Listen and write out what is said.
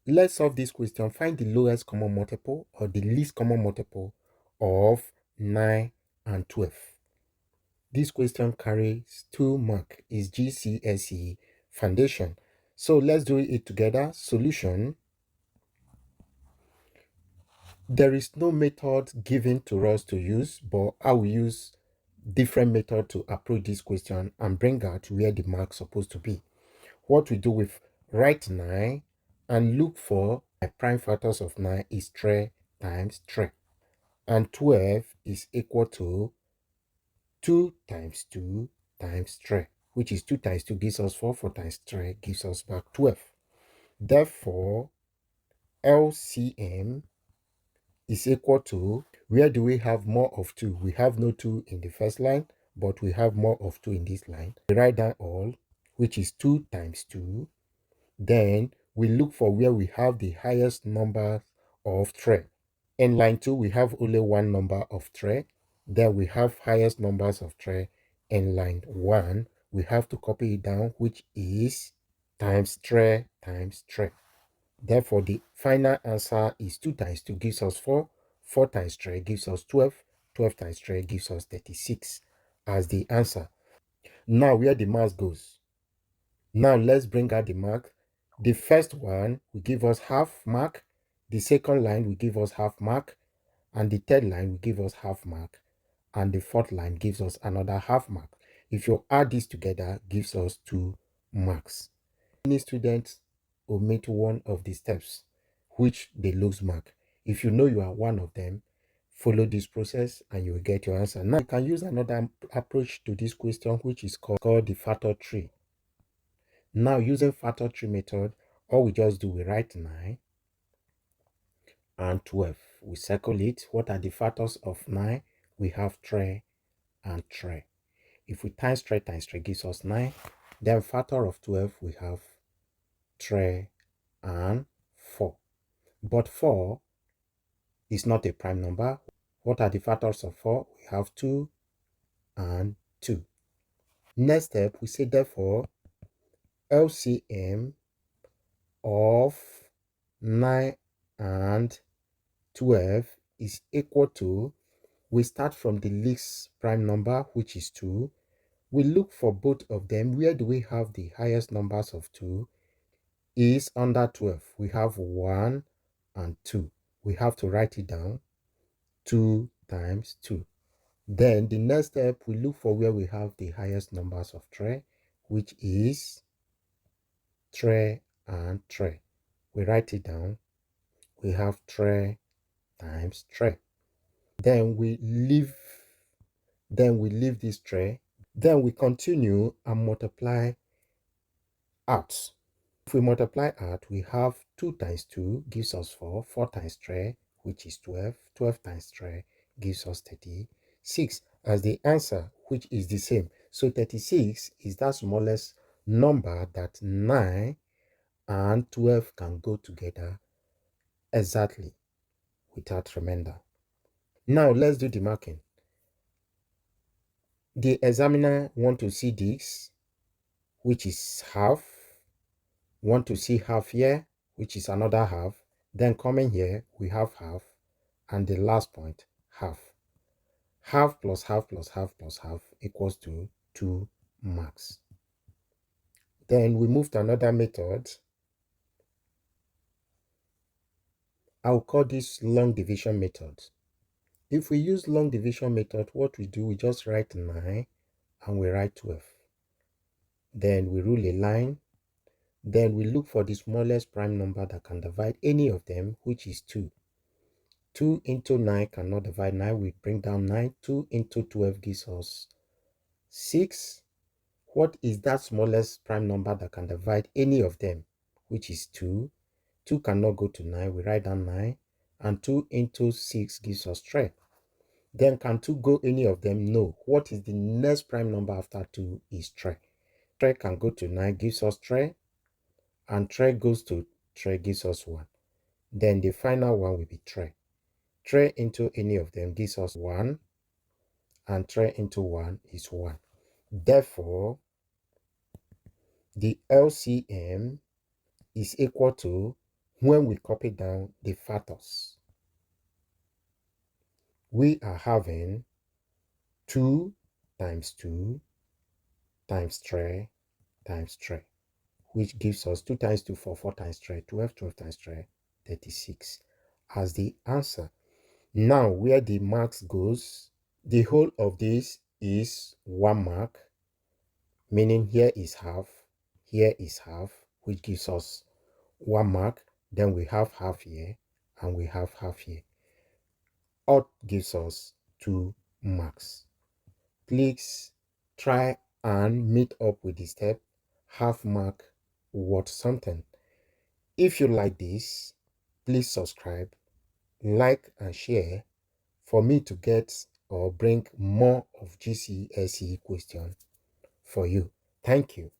let's solve this question. Find the lowest common multiple or the least common multiple of 9 and 12. This question carries 2 marks. Is GCSE foundation. So let's do it together. Solution. There is no method given to us to use, but I will use different method to approach this question and bring out where the mark supposed to be. What we do with write 9 and look for a prime factors of 9 is 3 times 3. And 12 is equal to 2 times 2 times 3, which is 2 times 2 gives us 4, 4 times 3 gives us back 12. Therefore, LCM is equal to, where do we have more of 2? We have no 2 in the first line, but we have more of 2 in this line. We write down all, which is 2 times 2. Then we look for where we have the highest number of 3. In line 2, we have only one number of 3. Then we have highest numbers of 3. In line 1, we have to copy it down, which is times 3 times 3. Therefore, the final answer is 2 times 2 gives us 4, 4 times 3 gives us 12, 12 times 3 gives us 36 as the answer. Now, where the math goes. Now, let's bring out the mark. The first one will give us half mark. The second line will give us half mark. And the third line will give us half mark. And the fourth line gives us another half mark. If you add this together, gives us 2 marks. Many students omit one of the steps, which they lose mark. If you know you are one of them, follow this process and you will get your answer. Now, you can use another approach to this question, which is called the factor tree. Now, using factor tree method, all we just do, we write 9 and 12. We circle it. What are the factors of 9? We have 3 and 3. If we times 3 times 3 gives us 9. Then factor of 12, we have 3 and 4. But 4 is not a prime number. What are the factors of 4? We have 2 and 2. Next step, we say therefore LCM of 9 and 12 is equal to, we start from the least prime number, which is 2. We look for both of them. Where do we have the highest numbers of 2? Is under 12. We have 1 and 2. We have to write it down. 2 times 2. Then the next step, we look for where we have the highest numbers of 3, which is 3 and 3. We write it down. We have 3 times 3. Then we leave this 3. Then we continue and multiply out. If we multiply out, we have 2 times 2 gives us 4, 4 times 3, which is 12, 12 times 3 gives us 36 as the answer, which is the same. So 36 is that smallest number that 9 and 12 can go together exactly without remainder. Now let's do the marking. The examiner want to see this, which is half. Want to see half here, which is another half. Then coming here, we have half. And the last point, half. Half plus half plus half plus half equals to 2 marks. Then we move to another method. I'll call this long division method. If we use long division method, what we do, we just write 9 and we write 12. Then we rule a line. Then we look for the smallest prime number that can divide any of them, which is 2. 2 into 9 cannot divide 9. We bring down 9. 2 into 12 gives us 6. What is that smallest prime number that can divide any of them, which is 2? 2 cannot go to 9. We write down 9. And 2 into 6 gives us 3. Then can 2 go any of them? No. What is the next prime number after 2 is 3. 3 can go to 9, gives us 3. And 3 goes to 3, gives us 1. Then the final one will be 3. 3 into any of them gives us 1. And 3 into 1 is 1. Therefore, the LCM is equal to when we copy down the factors, we are having 2 times 2 times 3 times 3, which gives us 2 times 2, 4, 4 times 3, 12, 12 times 3, 36 as the answer. Now, where the marks goes, the whole of this is 1 mark, meaning here is half, which gives us 1 mark. Then we have half here, and we have half here. Odd gives us 2 marks. Please try and meet up with the step half mark what something. If you like this, please subscribe, like and share for me to get or bring more of GCSE question for you. Thank you.